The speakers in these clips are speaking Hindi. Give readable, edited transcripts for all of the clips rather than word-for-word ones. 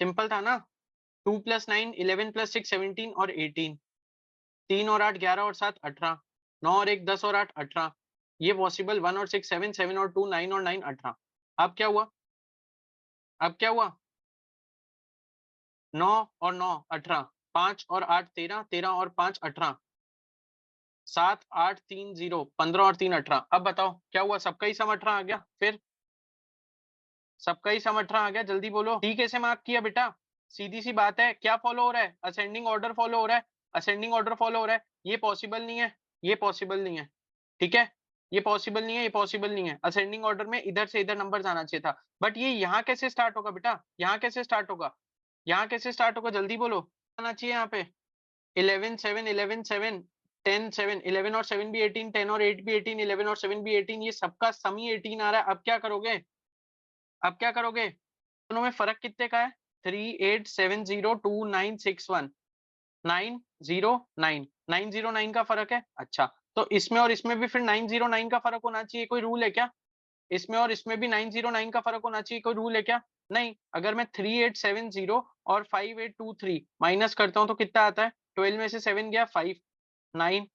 सिंपल था ना। 2 + 9 11 + 6 17 और 18, 3 और 8 11 और 7 18, 9 और 1 10 और 8 18। ये पॉसिबल, 1 और 6 7, 7 और 2 9 और 9 18। अब क्या हुआ? अब क्या हुआ? 9 और 9 18, 5 और 8 13, 13 और 5 18, 7 8 3 0 15 और 3 18। अब बताओ क्या हुआ? सबका ही सम 18 आ गया। फिर सबका ही सम 18 आ गया, जल्दी बोलो। टी कैसे मार्क किया बेटा? सीधी सी बात है, क्या फॉलो हो रहा है? असेंडिंग ऑर्डर फॉलो हो रहा है। असेंडिंग ऑर्डर फॉलो हो रहा है। ये पॉसिबल नहीं है, ये पॉसिबल नहीं है। ठीक है, ये पॉसिबल नहीं है, ये पॉसिबल नहीं है। असेंडिंग ऑर्डर में इधर से इधर नंबर आना चाहिए था, बट ये यहाँ कैसे स्टार्ट होगा बेटा? यहाँ कैसे स्टार्ट होगा? यहाँ कैसे स्टार्ट होगा? जल्दी बोलो। आना चाहिए यहाँ पे 11 7 11 7 10 7, 11 और 7 भी 18, 10 और 8 भी 18, 11 और 7 भी 18, ये सबका सम ही 18 आ रहा है। अब क्या करोगे? अब क्या करोगे? दोनों में फर्क कितने का है? 38702961 909 909 का फर्क है। अच्छा, तो इसमें और इसमें भी फिर 909 का फर्क होना चाहिए, कोई रूल है क्या? इसमें और इसमें भी 909 का फर्क होना चाहिए, कोई रूल है क्या? नहीं। अगर मैं 3870 और 5823 माइनस करता हूं तो कितना आता है? 12 में से 7 गया 5, 9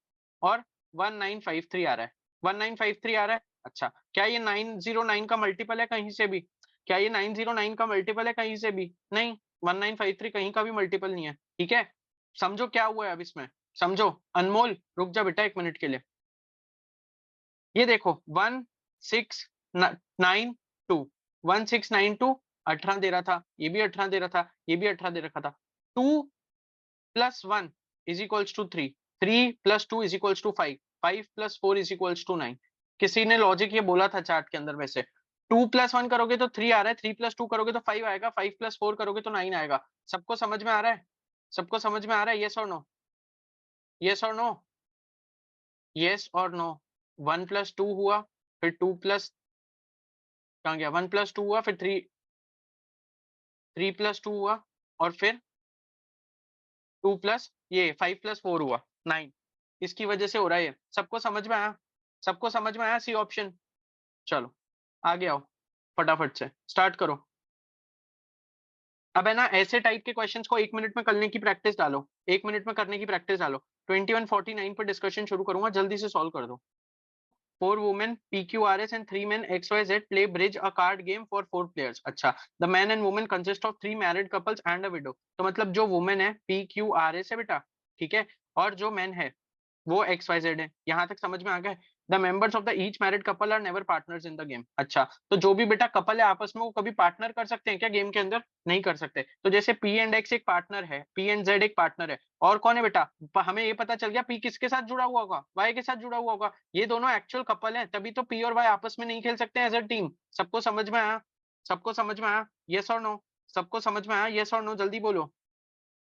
और 1953 आ रहा है। 1953 आ रहा है। अच्छा, क्या ये 909 का मल्टीपल है कहीं से भी? क्या ये 909 का मल्टीपल है कहीं से भी? नहीं, 1953 कहीं का भी मल्टीपल नहीं है। ठीक है, समझो क्या हुआ है अब इसमें। समझो। अनमोल रुक जा बेटा 1 मिनट के लिए। ये देखो 1692, 1692 18 दे रहा था, ये भी 18 दे रहा था, ये भी 18 दे रखा था। 2 + 1 = 3, 3 + 2 = 5, 5 + 4 = 9। किसी ने लॉजिक ये बोला था चार्ट के अंदर। वैसे 2 + 1 करोगे तो 3 आ रहा है, 3 + 2 करोगे तो 5 आएगा, 5 + 4 करोगे तो 9 आएगा। सबको समझ में आ रहा है? सबको समझ में आ रहा है? यस और नो? यस और नो? यस और नो? 1 + 2 हुआ, फिर 2 प्लस कहाँ गया? 1 + 2 हुआ, फिर 3 + 2 हुआ, और फिर 2 प्लस ये 5 + 4 हुआ 9। इसकी वजह से हो रहा है ये। सबको समझ में आया? सबको समझ में आया सी ऑप्शन? चलो आगे आओ, फटाफट से स्टार्ट करो। अब है ना, ऐसे टाइप के क्वेश्चंस को 1 मिनट में करने की प्रैक्टिस डालो। 1 मिनट में करने की प्रैक्टिस डालो। 2149 पर डिस्कशन शुरू करूंगा, जल्दी से सॉल्व कर दो। 4 women PQRS and 3 men XYZ play bridge a card game for 4 players। अच्छा, the man and woman consist of 3 married couples and a widow। तो मतलब जो woman है PQRS है बेटा, ठीक है, और जो men है वो XYZ है। यहाँ तक समझ में आ गया? The members of the each married couple are never partners in the game. अच्छा, तो जो भी बेटा कपल है आपस में, वो कभी पार्टनर कर सकते हैं क्या गेम के अंदर? नहीं कर सकते। तो जैसे P एंड X एक पार्टनर है, P एंड Z एक पार्टनर है, और कौन है बेटा? हमें ये पता चल गया P किसके साथ जुड़ा हुआ होगा? Y के साथ जुड़ा हुआ होगा। ये दोनों एक्चुअल कपल हैं, तभी तो P और Y आपस में नहीं खेल सकते एज अ टीम। सबको समझ में आया? सबको समझ में आया? यस और नो? सबको समझ में आया? यस और नो? जल्दी बोलो।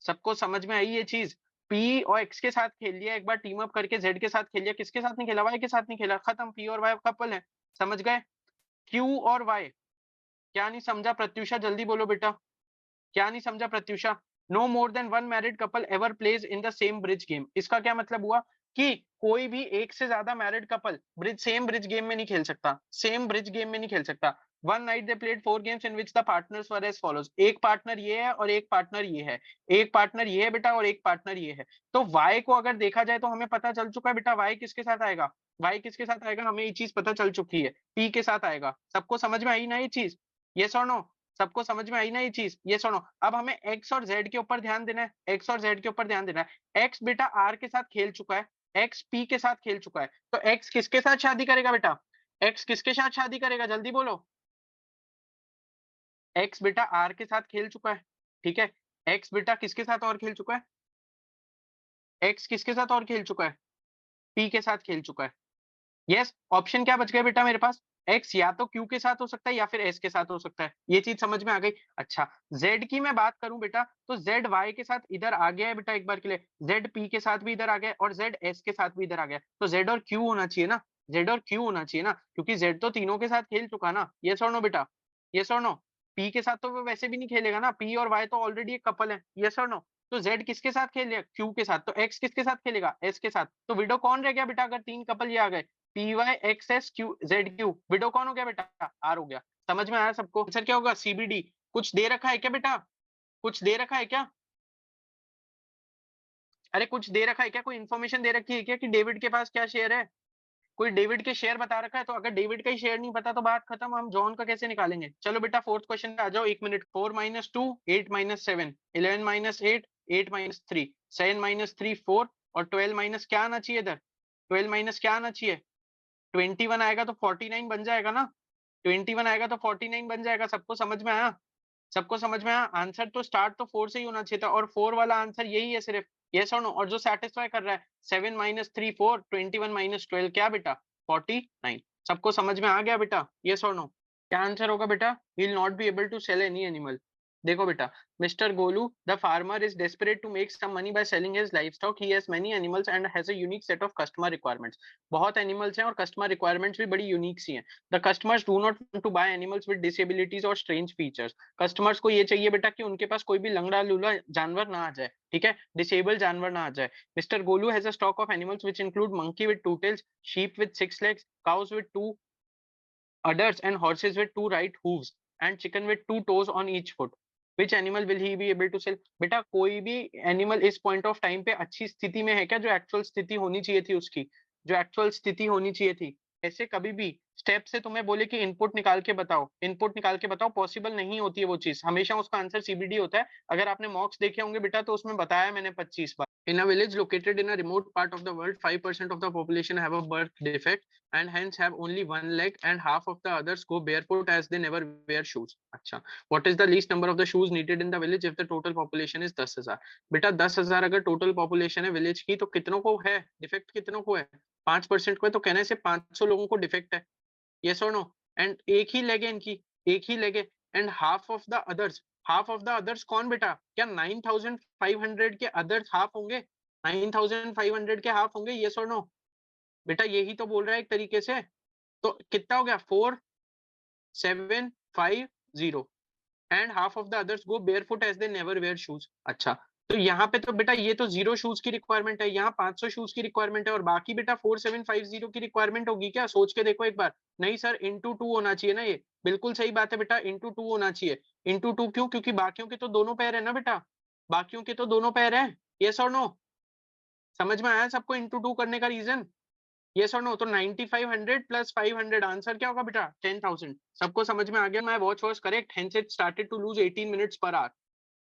सबको समझ में आई ये चीज? पी और एक्स के साथ खेल लिया एक बार, टीम अप करके जेड के साथ खेल लिया, किसके साथ नहीं खेला? वाई के साथ नहीं खेला, खत्म। पी और वाई कपल है, समझ गए? क्यू और वाई। क्या नहीं समझा प्रत्युषा? जल्दी बोलो बेटा, क्या नहीं समझा Pratyusha? No more than one married couple ever plays in the same bridge game. इसका क्या मतलब हुआ? कि कोई भी एक से ज्यादा married couple same bridge game में नहीं खेल सकता, सेम ब्रिज गेम में नहीं खेल सकता। One night they played 4 games in which the partners were as follows. एक पार्टनर ये है और एक पार्टनर ये है, एक पार्टनर ये है बेटा और एक पार्टनर ये है। तो वाई को अगर देखा जाए तो हमें पता चल चुका है बेटा, वाई किसके साथ आएगा? वाई किसके साथ आएगा? हमें ये चीज पता चल चुकी है, पी के साथ आएगा। सबको समझ में आई ना ये चीज? यस और नो? सबको समझ में आई ना ये चीज? ये सुनो, अब हमें एक्स और जेड के ऊपर ध्यान देना है, एक्स और जेड के ऊपर ध्यान देना है। एक्स बेटा आर के साथ खेल चुका है, एक्स पी के साथ खेल चुका है, तो एक्स किसके साथ शादी करेगा बेटा? एक्स किसके साथ शादी करेगा? जल्दी बोलो। एक्स बेटा आर के साथ खेल चुका है, ठीक है। एक्स बेटा किसके साथ और खेल चुका है? एक्स किसके साथ और खेल चुका है? पी के साथ खेल चुका है। यस, ऑप्शन क्या बच गए बेटा मेरे पास? एक्स या तो क्यू के साथ हो सकता है या फिर एस के साथ हो सकता है। ये चीज समझ में आ गई? अच्छा, जेड की मैं बात करूं बेटा, तो जेड वाई के साथ इधर आ गया है बेटा एक बार के लिए, जेड पी के साथ भी इधर आ गया और जेड एस के साथ भी इधर आ गया, तो जेड और क्यू होना चाहिए ना, जेड और क्यू होना चाहिए ना, क्योंकि जेड तो तीनों के साथ खेल चुका ना। यस और नो बेटा? यस और नो? पी के साथ तो वो वैसे भी नहीं खेलेगा ना, पी और वाई तो ऑलरेडी एक कपल है। यस और नो? तो जेड किसके साथ खेलेगा? क्यू के साथ। तो एक्स किसके साथ खेलेगा? एस के साथ। तो विडो कौन रह गया बेटा अगर तीन कपल ये आ गए? P Y X S Q Z Q. Widow कौन हो गया बेटा? आर हो गया। समझ में आया सबको? आंसर क्या होगा? सीबीडी। कुछ दे रखा है क्या बेटा? कुछ दे रखा है क्या? अरे कुछ दे रखा है क्या? कोई इन्फॉर्मेशन दे रखी है क्या कि डेविड के पास क्या शेयर है? कोई डेविड के शेयर बता रखा है? तो अगर डेविड का ही शेयर नहीं पता तो बात खत्म, हम जॉन का कैसे निकालेंगे? चलो बेटा फोर्थ क्वेश्चन पे आ जाओ, 1 minute. 4 minus 2 8 minus 7 11 minus 8 8 minus 3 7 minus 3 4 और 12 माइनस क्या आना चाहिए इधर? 12 माइनस क्या आना चाहिए? 21 आएगा तो 49 बन जाएगा ना। 21 आएगा तो 49 बन जाएगा। सबको समझ में आया? सबको समझ में आया? आंसर तो स्टार्ट तो 4 से ही होना चाहिए था और 4 वाला आंसर यही है सिर्फ। यस और नो? और जो सेटिस्फाई कर रहा है 7 माइनस 3 4 21 माइनस 12 क्या बेटा? 49। सबको समझ में आ गया बेटा? यस और नो? क्या आंसर होगा बेटा? He will not be able to sell any animal. देखो बेटा, Mister Golu the farmer is desperate to make some money by selling his livestock. He has many animals and has a unique set of customer requirements. बहुत एनिमल्स हैं और कस्टमर रिक्वायरमेंट्स भी बड़ी यूनिक सी हैं। The customers do not want to buy animals with disabilities और स्ट्रेंज फीचर्स। कस्टमर्स को ये चाहिए बेटा कि उनके पास कोई भी लंगड़ा लूला जानवर ना आ जाए, ठीक है, डिसेबल जानवर ना आ जाए। Mister Golu has a stock of animals which include monkey with 2 tails, sheep with 6 legs, cows with 2 udders and horses with 2 right hooves and chicken with 2 toes on each foot. Which animal will he be able to sell? बेटा कोई भी एनिमल इस पॉइंट ऑफ टाइम पे अच्छी स्थिति में है क्या? जो एक्चुअल स्थिति होनी चाहिए थी उसकी, जो एक्चुअल स्थिति होनी चाहिए थी। ऐसे कभी भी स्टेप से तुम्हें बोले कि इनपुट निकाल के बताओ, इनपुट निकाल के बताओ, पॉसिबल नहीं होती है वो चीज। हमेशा उसका आंसर सीबीडी होता है। अगर आपने मॉक्स देखे होंगे बेटा तो उसमें बताया मैंने 25 बार। In a village located in a remote part of the world, 5% of the population have a birth defect and hence have only one leg, and half of the others go barefoot as they never wear shoes. अच्छा, what is the least number of the shoes needed in the village if the total population is 10,000? बेटा 10,000 अगर टोटल पॉपुलेशन है विलेज की तो कितनों को है डिफेक्ट? कितनों को है? 5% को है, तो कहने से 500 लोगों को डिफेक्ट है। यस और नो? एंड एक ही लेग है इनकी, एक ही लेग है। And half of the others, half of the others कौन बेटा? क्या 9,500 के अदर्स हाफ होंगे? 9,500 के हाफ होंगे? यस और नो? बेटा यही तो बोल रहा है एक तरीके से। तो कितना हो गया? 4750 and half of the others go barefoot as they never wear shoes. अच्छा, तो यहाँ पे तो बेटा ये तो 0 शूज की रिक्वायरमेंट है, यहाँ 500 शूज की रिक्वायरमेंट है, और बाकी बेटा 4750 की रिक्वायरमेंट होगी क्या? सोच के देखो एक बार। नहीं सर, इंटू 2 होना चाहिए ना ये। बिल्कुल सही बात है बेटा, इंटू 2 होना चाहिए। इंटू 2 क्यों? क्योंकि बाकियों के तो दोनों पैर है ना बेटा, बाकियों के तो दोनों पैर है। यस और नो? समझ में आया सबको इंटू 2 करने का रीजन? यस और नो? तो 9500 प्लस 500 आंसर क्या होगा बेटा? 10,000। सबको समझ में आ गया? My watch was correct, hence it started to lose 18 minutes per hour.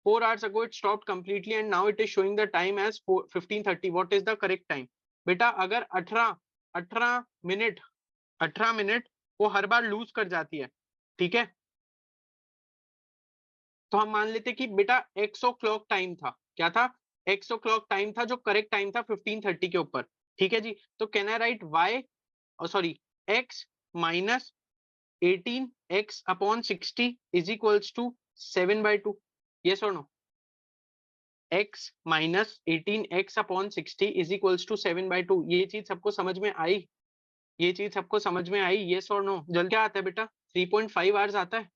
4 hours ago it stopped completely and now it is showing the time as 15:30. What is the correct time? बेटा अगर 18 मिनट 18 मिनट वो हर बार लूज कर जाती है, ठीक है, तो हम मान लेते कि बेटा एक्स ओ क्लॉक टाइम था। क्या था? एक्स ओ क्लॉक टाइम था, जो करेक्ट टाइम था 15:30 के ऊपर। ठीक है जी, तो can I write Y, sorry, X minus 18 X upon 60 is equals to 7/2? Yes और नो? x minus 18x upon 60 is equals to 7/2। ये चीज सबको समझ में आई? ये चीज सबको समझ में आई? यस और नो? जल्द क्या आता है बेटा? 3.5 आवर्स आता है,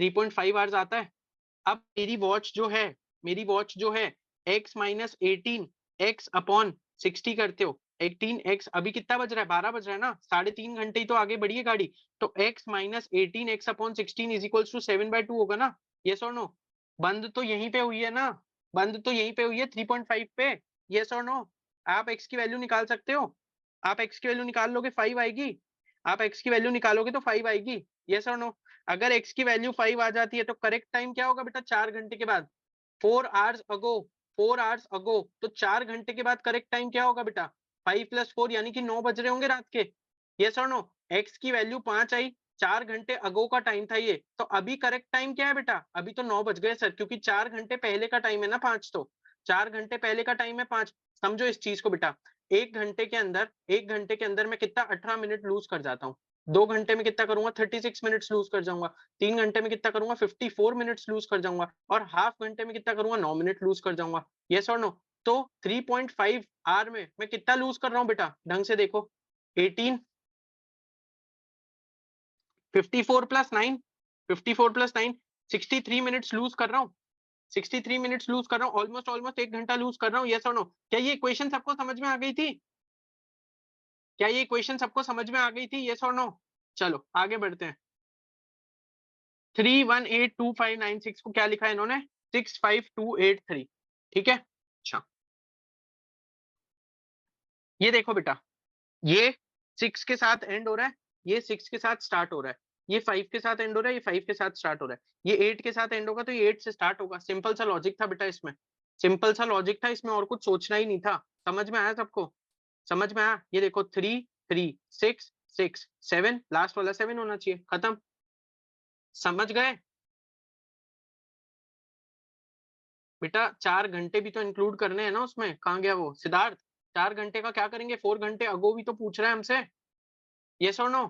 3.5 आवर्स आता है। अब मेरी वॉच जो है, मेरी वॉच जो है x माइनस 18x अपॉन 60 करते हो, 18x अभी कितना बज रहा है? 12 बज रहा है ना, 3.5 घंटे ही तो आगे बढ़ी है गाड़ी। तो x minus 18x upon 16 is equals to 7/2 होगा ना? यस और नो? बंद तो यहीं पे हुई है ना, बंद तो यहीं पे हुई है 3.5 पे। यस और नो? आप x की वैल्यू निकाल सकते हो, आप x की वैल्यू निकाल लोगे 5 आएगी, आप x की वैल्यू निकालोगे तो 5 आएगी। यस और नो? अगर x की वैल्यू 5 आ जाती है तो करेक्ट टाइम क्या होगा बेटा? 4 घंटे के बाद, 4 आवर्स अगो, 4 आवर्स अगो। तो 4 घंटे के बाद करेक्ट टाइम क्या होगा बेटा? 5 + 4 यानी कि 9 बज रहे होंगे रात के। यस और नो? x की वैल्यू 5 आई, 4 घंटे अगो का टाइम था ये, तो अभी करेक्ट टाइम क्या है बेटा? अभी तो 9 बज गए सर, क्योंकि 4 घंटे पहले का टाइम है ना 5, तो 4 घंटे पहले का टाइम है 5। समझो इस चीज को बेटा, एक घंटे के अंदर, एक घंटे के अंदर मैं कितना 18 मिनट लूज कर जाता हूँ। 2 घंटे में कितना करूंगा? 36 मिनट्स लूज कर जाऊंगा। 3 घंटे में कितना करूंगा? 54 मिनट्स लूज कर जाऊंगा। और हाफ घंटे में कितना करूंगा? 9 मिनट लूज कर जाऊंगा। यस और नो? तो 3.5 आवर में मैं कितना लूज कर रहा हूँ बेटा? ढंग से देखो, 18, 54 प्लस 9, 54 प्लस 9, 63 मिनट्स लूज कर रहा हूँ, 63 मिनट्स लूज कर रहा हूँ, ऑलमोस्ट ऑलमोस्ट 1 घंटा लूज कर रहा हूँ। यस और नो? क्या ये इक्वेशन सबको समझ में आ गई थी? क्या ये इक्वेशन सबको समझ में आ गई थी? यस और नो? चलो आगे बढ़ते हैं। 3182596 को क्या लिखा है इन्होंने? 65283। ठीक है, अच्छा ये देखो बेटा, ये 6 के साथ एंड हो रहा है, ये 6 के साथ स्टार्ट हो रहा है, ये 5 के साथ एंड हो रहा है, ये 5 के साथ स्टार्ट हो रहा है, ये 8 के साथ एंड होगा तो ये 8 से स्टार्ट होगा। सिंपल सा लॉजिक था बेटा इसमें, सिंपल सा लॉजिक था इसमें, और कुछ सोचना ही नहीं था। समझ में आया सबको? समझ में आया? ये देखो 3 3 6 6 7, लास्ट वाला 7 होना चाहिए, खत्म। समझ गए बेटा? 4 घंटे भी तो इंक्लूड करने हैं ना उसमें। कहाँ गया वो सिद्धार्थ? 4 घंटे का क्या करेंगे? 4 घंटे अगो भी तो पूछ रहा है हमसे, यस और नो?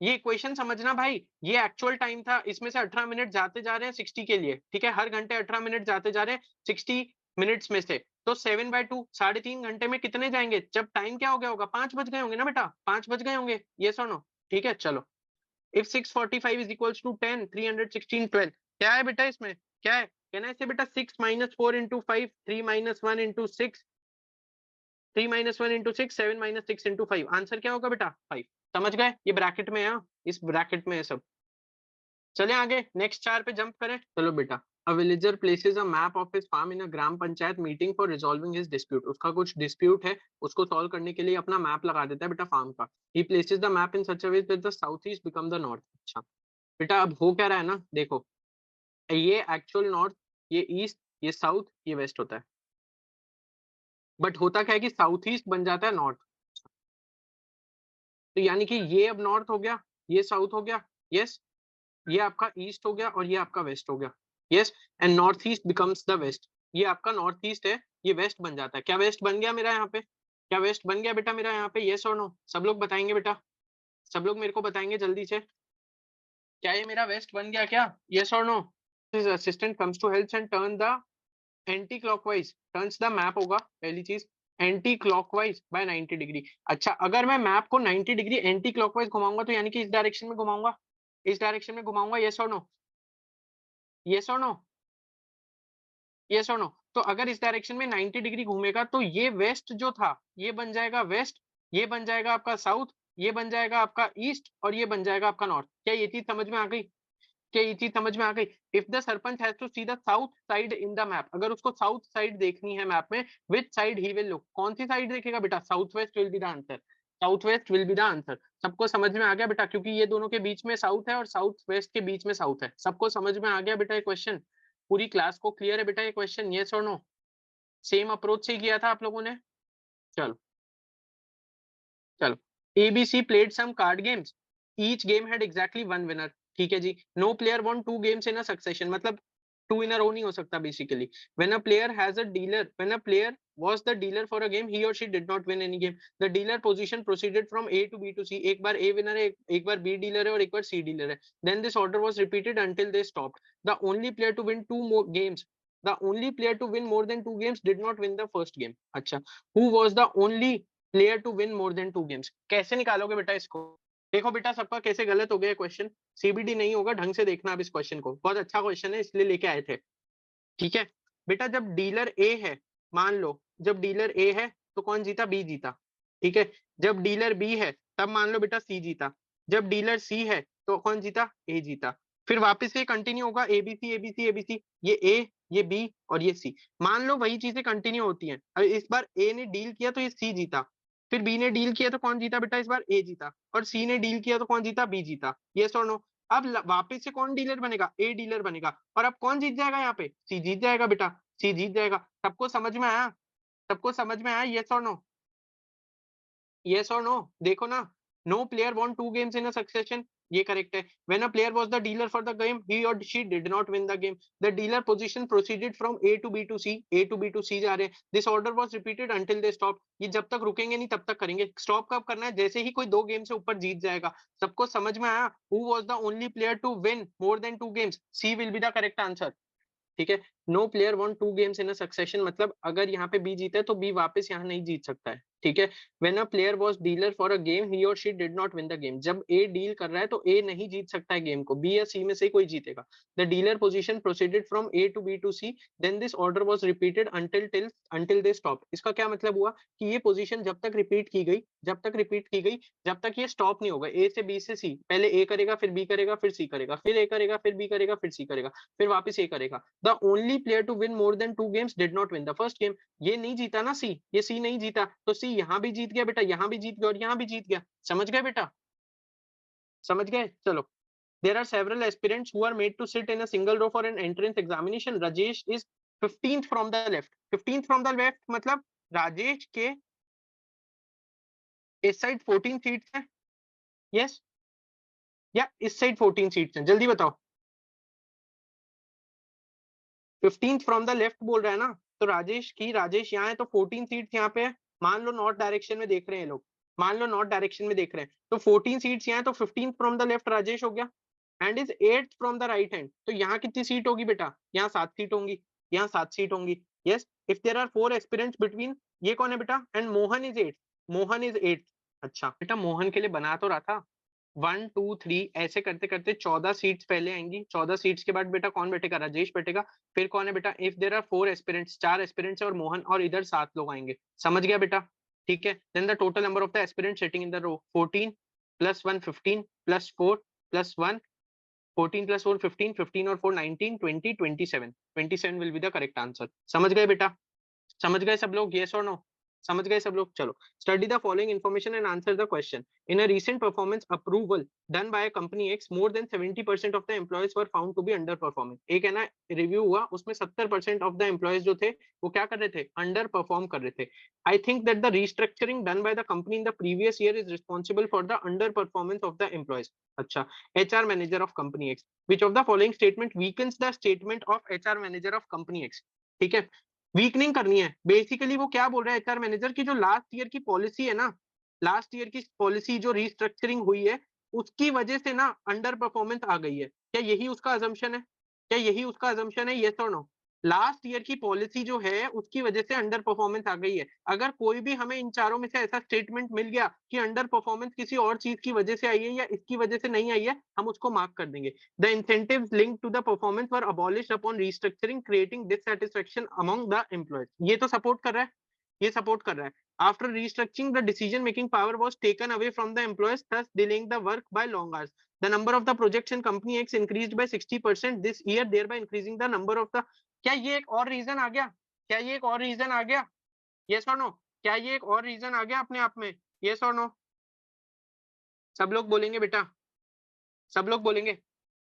ये इक्वेशन समझना भाई, ये एक्चुअल टाइम था, इसमें से 18 मिनट जाते जा रहे हैं 60 के लिए, ठीक है? हर घंटे 18 मिनट जाते जा रहे हैं 60 मिनट्स में से, तो 7/2 3.5 घंटे में कितने जाएंगे? जब टाइम क्या हो गया होगा? 5 बज गए होंगे ना बेटा, 5 बज गए होंगे, ये सुनो। ठीक है, चलो। इफ 645 इज इक्वल्स टू 10 316 12, क्या है बेटा इसमें? क्या है? कहना है बेटा 6 - 4 into 5, 3 - 1 into 6, 3 - 1 into 6, 7 - 6 into 5, answer क्या होगा बेटा? 5। समझ गए? ये ब्रैकेट में है, इस ब्रैकेट में है सब। चले आगे, नेक्स्ट 4 पे जंप करें। चलो बेटा, a villager places a map of his farm in a gram panchayat meeting for resolving his dispute. उसका कुछ डिस्प्यूट है, उसको सॉल्व करने के लिए अपना मैप लगा देता है बेटा फार्म का। He places the map in such a way that the south east become the north. अच्छा बेटा, अब हो क्या रहा है ना, देखो, ये एक्चुअल नॉर्थ, ये ईस्ट, ये साउथ, ये वेस्ट होता है, बट होता क्या है कि साउथ ईस्ट बन जाता है नॉर्थ। तो यानी कि ये अब नॉर्थ हो गया, ये साउथ हो गया, यस, ये आपका ईस्ट हो गया और ये आपका वेस्ट हो गया, yes, and north east becomes the west. ये आपका नॉर्थ ईस्ट है, ये वेस्ट बन जाता है। क्या वेस्ट बन गया मेरा यहाँ पे? क्या वेस्ट बन गया बेटा मेरा यहाँ पे? यस और नो? सब लोग बताएंगे बेटा, सब लोग मेरे को बताएंगे जल्दी से, क्या ये मेरा वेस्ट बन गया क्या? यस और no? Assistant comes to help and turn the anti clockwise, turns the map होगा पहली चीज, एंटी क्लॉकवाइज बाय 90 डिग्री। अच्छा, अगर मैं मैप को 90 डिग्री एंटी क्लॉकवाइज घुमाऊंगा तो यानी कि इस डायरेक्शन में घुमाऊंगा, इस डायरेक्शन में घुमाऊंगा, यस और नो? यस और नो? यस और नो? तो अगर इस डायरेक्शन में 90 डिग्री घूमेगा तो ये वेस्ट जो था ये बन जाएगा वेस्ट, ये बन जाएगा आपका साउथ, ये बन जाएगा आपका ईस्ट और ये बन जाएगा आपका नॉर्थ। क्या ये चीज समझ में आ गई? क्या ये चीज समझ में आ गई? If the sarpanch has to see the south side in the map, अगर उसको साउथ साइड देखनी है मैप में, which side he will look, कौन सी साइड देखेगा बेटा? South west will be the answer, south west will be the answer. सबको समझ में आ गया बेटा? क्योंकि ये दोनों के बीच में साउथ है और साउथ वेस्ट के बीच में साउथ है। सबको समझ में आ गया बेटा ये क्वेश्चन? पूरी क्लास को क्लियर है बेटा ये क्वेश्चन? यस और नो? सेम अप्रोच से किया था आप लोगों ने? चलो, चलो। ABC played some card games, each game had exactly one winner. ठीक है जी। No player won two games in a succession, मतलब टू इन अ रो नहीं हो सकता basically. When a player has a dealer, when a player was the dealer for a game, he or she did not win any game. The dealer position proceeded from A to B to C. एक बार A winner है, एक बार B dealer है और एक बार C dealer है. Then this order was repeated until they stopped. The only player to win two more games, the only player to win more than two games did not win the first game. अच्छा, who was the only player to win more than two games? कैसे निकालोगे बेटा इसको? देखो बेटा, सबका कैसे गलत हो गया क्वेश्चन, सीबीडी नहीं होगा, ढंग से देखना अब इस क्वेश्चन को, बहुत अच्छा क्वेश्चन है इसलिए लेके आए थे। ठीक है बेटा, जब डीलर ए है, मान लो जब डीलर ए है तो कौन जीता? बी जीता। ठीक है, जब डीलर बी है तब मान लो बेटा सी जीता। जब डीलर सी है तो कौन जीता? ए जीता। फिर वापस से कंटिन्यू होगा, एबीसी एबीसी एबीसी, ये ए, ये बी और ये सी। मान लो वही चीजें कंटिन्यू होती हैं। अब इस बार ए ने डील किया तो ये सी जीता, फिर बी ने डील किया तो कौन जीता बेटा? इस बार ए जीता, और सी ने डील किया तो कौन जीता? बी जीता। ये और नो? अब वापस से कौन डीलर बनेगा? ए डीलर बनेगा, और अब कौन जीत जाएगा यहाँ पे? सी जीत जाएगा बेटा, सी जीत जाएगा। सबको समझ में आया? सबको समझ में आया? यस और नो? यस और नो? देखो ना, no player won two games in a succession, ये करेक्ट है। When a player was the dealer for the game, he और she did not win the game. The dealer position proceeded from A to B to C, A to B to C जा रहे हैं। This order was repeated until they stop, ये जब तक रुकेंगे नहीं तब तक करेंगे। स्टॉप कब करना है? जैसे ही कोई दो गेम से ऊपर जीत जाएगा। सबको समझ में आया? Who was the only player to win more than two games? C will be the correct answer. ठीक है, no player won 2 games in a succession, मतलब अगर यहाँ पे बी जीता है तो बी वापस यहाँ नहीं जीत सकता है, ठीक है। When a player was dealer for a game he और she did not win the game, जब ए डील कर रहा है तो ए नहीं जीत सकता है गेम को, बी या सी में से कोई जीतेगा। The dealer position proceeded from A to B to C, then this order was repeated until they stop. इसका क्या मतलब हुआ कि ये पोजीशन जब तक रिपीट की गई, जब तक ये स्टॉप नहीं होगा, ए से बी से सी, पहले ए करेगा फिर बी करेगा फिर सी करेगा, फिर ए करेगा फिर बी करेगा फिर सी करेगा, फिर वापस ए करेगा। The only player to win more than 2 games did not win the first game. ये नहीं जीता ना सी, ये सी नहीं जीता, तो सी यहाँ भी जीत गया बेटा, यहाँ भी जीत गया और यहाँ भी जीत गया। समझ गए बेटा, समझ गए? चलो, there are several aspirants who are made to sit in a single row for an entrance examination. Rajesh is 15th from the left, 15th from the left मतलब राजेश के इस साइड 14 सीट्स हैं, यस, या इस साइड 14 सीट्स हैं, जल्दी बताओ। 15th फ्रॉम द लेफ्ट बोल रहा है ना, तो राजेश यहाँ है तो 14 सीट्स यहाँ पे है। मान लो नॉर्थ डायरेक्शन में देख रहे हैं लोग, मान लो नॉर्थ डायरेक्शन में देख रहे हैं, तो 14 सीट्स यहाँ है, तो 15th from the left Rajesh हो गया, and is 8th from the right hand. तो यहाँ कितनी सीट होगी बेटा, यहाँ 7 सीट होंगी, यहाँ 7 सीट होंगी। Yes, if there are 4 aspirants between, ये कौन है बेटा, and Mohan is 8th, Mohan is 8th। अच्छा बेटा, मोहन के लिए बना तो रहा था, 1 2 3 ऐसे करते करते 14 सीट्स पहले आएंगी, 14 सीट्स के बाद बेटा कौन बैठेगा, राजेश बैठेगा। फिर कौन है बेटा, if there are 4 aspirants, 4 aspirants और मोहन, और इधर 7 लोग आएंगे। समझ गया बेटा, ठीक है। Then the total number of the aspirants sitting in the row 14 plus 1 15 plus 4 plus 1 14 plus 4 15, 15 और 4 19 20 27, 27 will be the correct answer. समझ गए बेटा, समझ गए सब लोग, यस और नो? समझ गए सब लोग? चलो, study the following information and answer the question. In a recent performance approval done by company X, more than 70% of the employees were found to be under performing. एक है ना रिव्यू हुआ, उसमें 70% ऑफ द एम्प्लॉयज जो थे वो क्या कर रहे थे, अंडर परफॉर्म कर रहे थे। I think that the restructuring done by the company in the previous year is responsible for the under performance of the employees. अच्छा, HR manager of company X, which of the following statement weakens the statement of HR manager of company X. ठीक है, वीक नहीं करनी है, बेसिकली वो क्या बोल रहा है एचआर मैनेजर की, जो लास्ट ईयर की पॉलिसी है ना, लास्ट ईयर की पॉलिसी जो रीस्ट्रक्चरिंग हुई है उसकी वजह से ना अंडर परफॉर्मेंस आ गई है। क्या यही उसका अजम्पशन है, क्या यही उसका अजम्पशन है, यस और नो? लास्ट ईयर की पॉलिसी जो है उसकी वजह से अंडर परफॉर्मेंस आ गई है। अगर कोई भी हमें इन चारों में से ऐसा स्टेटमेंट मिल गया कि अंडर परफॉर्मेंस किसी और चीज की वजह से आई है या इसकी वजह से नहीं आई है, हम उसको मार्क कर देंगे। The incentives linked to the performance were abolished upon restructuring, creating dissatisfaction among the employees. ये तो सपोर्ट कर रहा है, ये सपोर्ट कर रहा है। After restructuring, the decision-making power was taken away from the employees, thus delaying the work by long hours. The number of the projects in company X increased by 60% this year, thereby increasing the number of the. क्या ये एक और रीजन आ गया? क्या ये एक और रीजन आ गया? Yes or no? क्या ये एक और रीजन आ गया अपने आप में? Yes or no? सब लोग बोलेंगे बेटा, सब लोग बोलेंगे।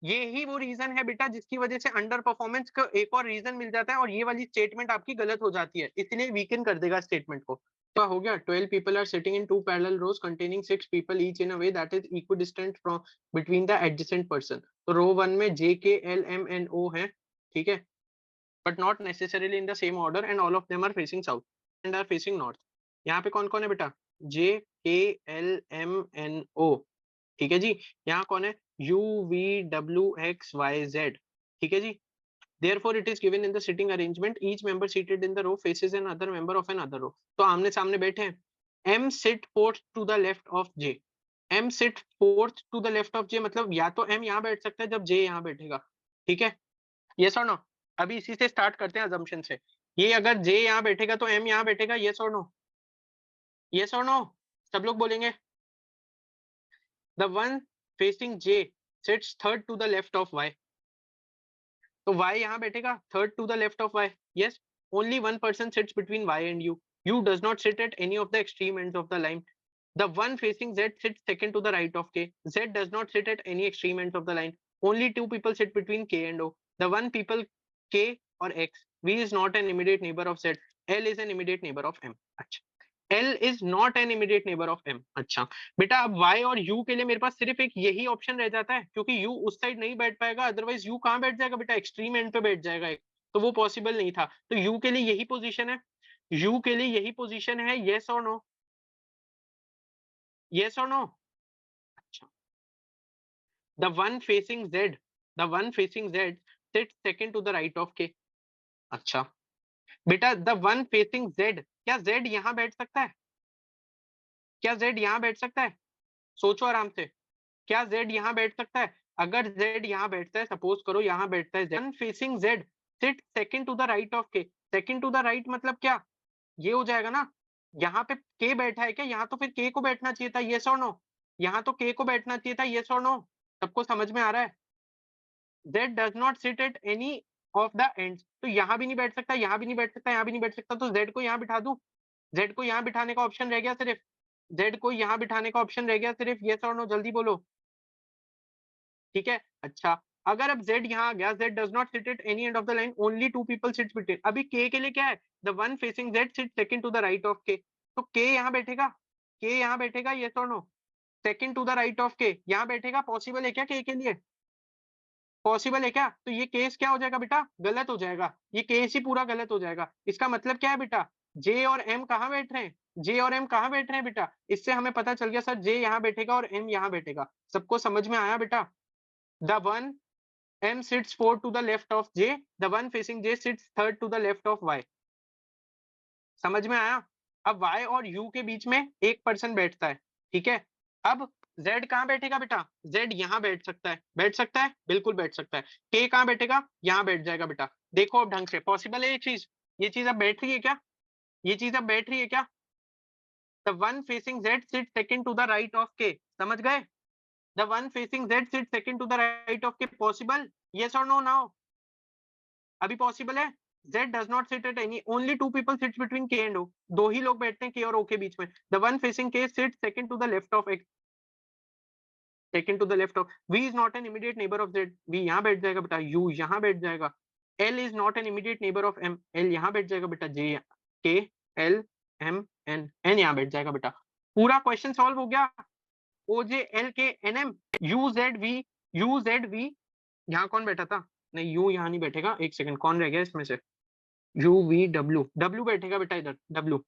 ये ही वो रीजन है बेटा जिसकी वजह से अंडर परफॉर्मेंस का एक और रीजन मिल जाता है और ये वाली स्टेटमेंट आपकी गलत हो जाती है, इसलिए वीकन कर देगा स्टेटमेंट को। तो हो गया, 12 people are sitting in two parallel rows containing 6 people each in a way that is equidistant from between the adjacent person। तो रो 1 में J K L M N O है, ठीक है, but not necessarily in the same order and all of them are facing south and are facing north। यहाँ पे कौन कौन है बेटा, J K L M N O, ठीक है जी। यहाँ कौन है, U V W X Y Z, ठीक है जी। Therefore it is given in the sitting arrangement, each member seated in the row faces another member of another row। तो आमने सामने बैठे हैं। M sit fourth to the left of J, M sit fourth to the left of J मतलब या तो M यहाँ बैठ सकता है जब J यहाँ बैठेगा, ठीक है, yes or no? अभी इसी से स्टार्ट करते हैं assumption से। ये अगर J यहाँ बैठेगा तो M यहाँ बैठेगा, yes or no? yes or no? सब लोग बोलेंगे। The one facing J sits third to the left of Y, तो y यहाँ बैठेगा third to the left of y। yes, only one person sits between y and u does not sit at any of the extreme ends of the line। the one facing z sits second to the right of k, z does not sit at any extreme ends of the line, only two people sit between k and o। the one people k or x, v is not an immediate neighbor of z, l is an immediate neighbor of m। अच्छा, L is not an immediate neighbor of M। अच्छा बेटा, अब Y और U के लिए मेरे पास सिर्फ एक यही ऑप्शन रह जाता है, क्योंकि U उस साइड नहीं बैठ पाएगा, अदरवाइज U कहाँ बैठ जाएगा बेटा, एक्सट्रीम एंड पे बैठ जाएगा एक, तो वो पॉसिबल नहीं था। तो U के लिए यही पोजीशन है, U के लिए यही पोजीशन है, yes और no? yes और no? अच्छा, the one facing Z, the one facing Z sits second to the right of K। अच्छा बेटा, द वन फेसिंग जेड, क्या जेड यहाँ बैठ सकता है? क्या जेड यहाँ बैठ सकता है? सोचो आराम से, क्या जेड यहाँ बैठ सकता है? अगर जेड यहाँ बैठता है, सपोज करो यहाँ बैठता है one facing Z, sit second to the right of K. Second to the right मतलब क्या? ये हो जाएगा ना, यहाँ पे के बैठा है क्या? यहाँ तो फिर के को बैठना चाहिए था, येस और नो? यहाँ तो के को बैठना चाहिए था, येस और नो? सबको समझ में आ रहा है? Z does not sit at any of the ends, तो यहाँ भी नहीं बैठ सकता, यहाँ भी नहीं बैठ सकता, यहाँ भी नहीं बैठ सकता, तो जेड को यहाँ बिठा दूं? जेड को यहाँ बिठाने का ऑप्शन रह गया सिर्फ, जेड को यहाँ बिठाने का ऑप्शन रह गया सिर्फ, येस और नो? जल्दी बोलो। ठीक है, अच्छा, अगर अब z यहाँ आ गया, z does not sit at any end of the line, only two people sits between, अभी k के लिए क्या है? The one facing z sit second to the right of k, तो k यहाँ बैठेगा, k यहाँ बैठेगा, यस और no? Second to the right of k यहाँ बैठेगा, पॉसिबल है क्या k के लिए? पॉसिबल है क्या? तो ये केस क्या हो जाएगा बेटा? गलत हो जाएगा, ये केस ही पूरा गलत हो जाएगा। इसका मतलब क्या है बेटा? जे और एम कहाँ बैठ रहे हैं? जे और एम कहाँ बैठ रहे हैं बेटा? इससे हमें पता चल गया सर, जे यहाँ बैठेगा और एम यहाँ बैठेगा। सबको समझ में आया बेटा? The one M sits fourth to the left of J, the one facing J sits third to the left of Y. समझ में आया? अब Y और U के बीच में एक पर्सन बैठता है, ठीक है? अब Z कहाँ बैठेगा बेटा? Z यहाँ बैठ सकता है, बैठ सकता है? बिल्कुल बैठ सकता है। K कहाँ बैठेगा? यहाँ बैठ जाएगा बेटा। देखो अब ढंग से, पॉसिबल है ये चीज अब बैठ रही है क्या? ये चीज अब बैठ रही है क्या? The one facing Z sits second to the right of K. समझ गए? The one facing Z sits second to the right of K. Possible? Yes or no now? अभी पॉसिबल है? Z does not sit at any, only two people sits between K and O. दो ही लोग बैठते हैं K और O के बीच में। The one facing K sits second to the left of X, second to the left of V is not an immediate neighbor of Z. V यहाँ बैठ जाएगा बेटा, U यहाँ बैठ जाएगा। L is not an immediate neighbor of M. L यहाँ बैठ जाएगा बेटा, J K L M N N यहाँ बैठ जाएगा बेटा। पूरा क्वेश्चन सॉल्व हो गया। O J L K N M U Z V, यहाँ कौन बैठा था? नहीं, U यहाँ नहीं बैठेगा, एक सेकंड, कौन रह गया इसमें से? U V W, W बैठेगा बेटा इधर, W